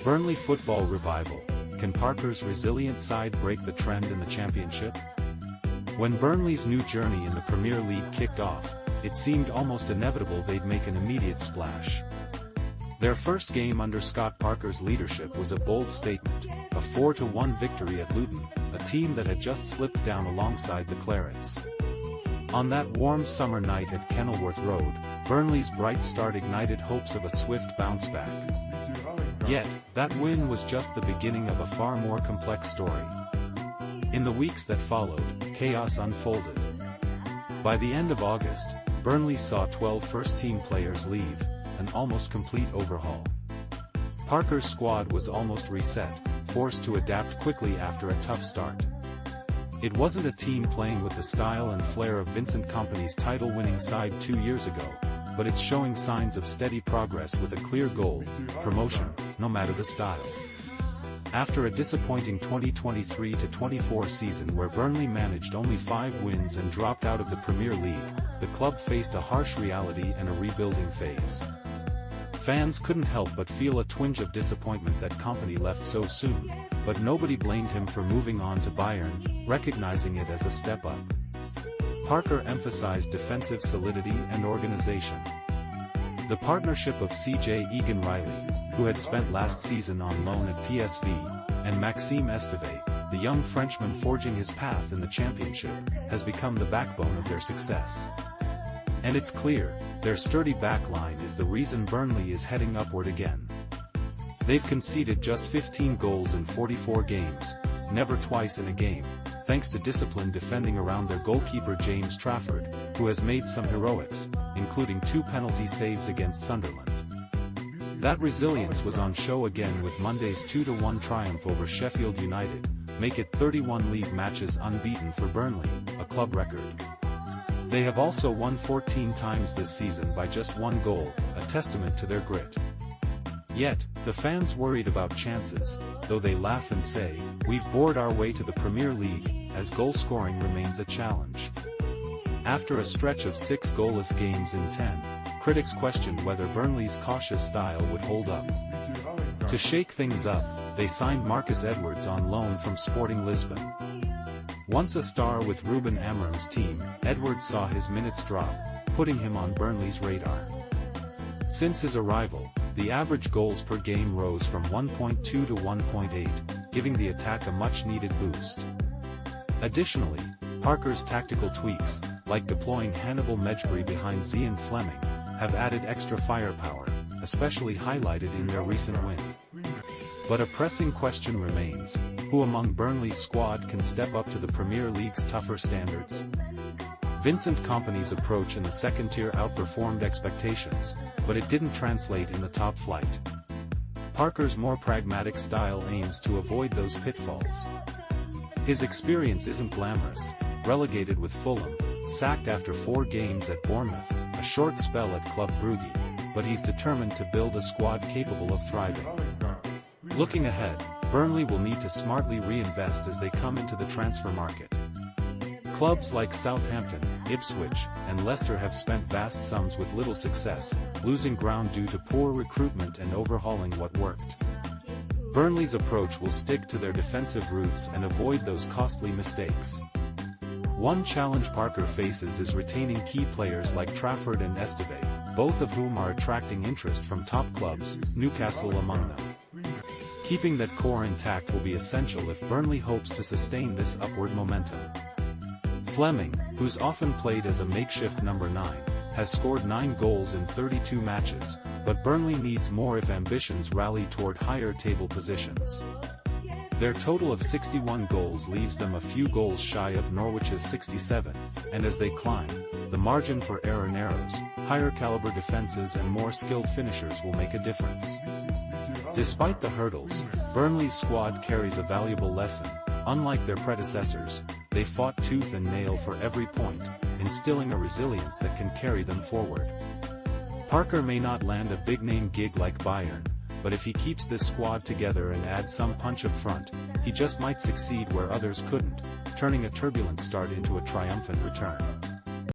Burnley football revival. Can Parker's resilient side break the trend in the Championship? When Burnley's new journey in the Premier League kicked off, it seemed almost inevitable they'd make an immediate splash. Their first game under Scott Parker's leadership was a bold statement, a 4-1 victory at Luton, a team that had just slipped down alongside the Clarets. On that warm summer night at Kenilworth Road, Burnley's bright start ignited hopes of a swift bounce-back. Yet, that win was just the beginning of a far more complex story. In the weeks that followed, chaos unfolded. By the end of August, Burnley saw 12 first-team players leave, an almost complete overhaul. Parker's squad was almost reset, forced to adapt quickly after a tough start. It wasn't a team playing with the style and flair of Vincent Kompany's title-winning side 2 years ago, but it's showing signs of steady progress with a clear goal: promotion, no matter the style. After a disappointing 2023-24 season where Burnley managed only 5 wins and dropped out of the Premier League, the club faced a harsh reality and a rebuilding phase. Fans couldn't help but feel a twinge of disappointment that Kompany left so soon, but nobody blamed him for moving on to Bayern, recognizing it as a step up. Parker emphasized defensive solidity and organization. The partnership of CJ Egan-Riley, who had spent last season on loan at PSV, and Maxime Esteve, the young Frenchman forging his path in the Championship, has become the backbone of their success. And it's clear, their sturdy backline is the reason Burnley is heading upward again. They've conceded just 15 goals in 44 games, never twice in a game, thanks to disciplined defending around their goalkeeper James Trafford, who has made some heroics, including 2 penalty saves against Sunderland. That resilience was on show again with Monday's 2-1 triumph over Sheffield United, make it 31 league matches unbeaten for Burnley, a club record. They have also won 14 times this season by just 1 goal, a testament to their grit. Yet, the fans worried about chances, though they laugh and say, "We've bored our way to the Premier League," as goal scoring remains a challenge. After a stretch of 6 goalless games in 10, critics questioned whether Burnley's cautious style would hold up. To shake things up, they signed Marcus Edwards on loan from Sporting Lisbon. Once a star with Ruben Amorim's team, Edwards saw his minutes drop, putting him on Burnley's radar. Since his arrival, the average goals per game rose from 1.2 to 1.8, giving the attack a much-needed boost. Additionally, Parker's tactical tweaks, like deploying Hannibal Mejbri behind Zian Fleming, have added extra firepower, especially highlighted in their recent win. But a pressing question remains: who among Burnley's squad can step up to the Premier League's tougher standards? Vincent Kompany's approach in the second tier outperformed expectations, but it didn't translate in the top flight. Parker's more pragmatic style aims to avoid those pitfalls. His experience isn't glamorous: relegated with Fulham, sacked after 4 games at Bournemouth, a short spell at Club Brugge, but he's determined to build a squad capable of thriving. Looking ahead, Burnley will need to smartly reinvest as they come into the transfer market. Clubs like Southampton, Ipswich, and Leicester have spent vast sums with little success, losing ground due to poor recruitment and overhauling what worked. Burnley's approach will stick to their defensive roots and avoid those costly mistakes. One challenge Parker faces is retaining key players like Trafford and Esteve, both of whom are attracting interest from top clubs, Newcastle among them. Keeping that core intact will be essential if Burnley hopes to sustain this upward momentum. Fleming, who's often played as a makeshift number 9, has scored 9 goals in 32 matches, but Burnley needs more if ambitions rally toward higher table positions. Their total of 61 goals leaves them a few goals shy of Norwich's 67, and as they climb, the margin for error narrows. Higher caliber defenses and more skilled finishers will make a difference. Despite the hurdles, Burnley's squad carries a valuable lesson. Unlike their predecessors, they fought tooth and nail for every point, instilling a resilience that can carry them forward. Parker may not land a big-name gig like Bayern, but if he keeps this squad together and adds some punch up front, he just might succeed where others couldn't, turning a turbulent start into a triumphant return.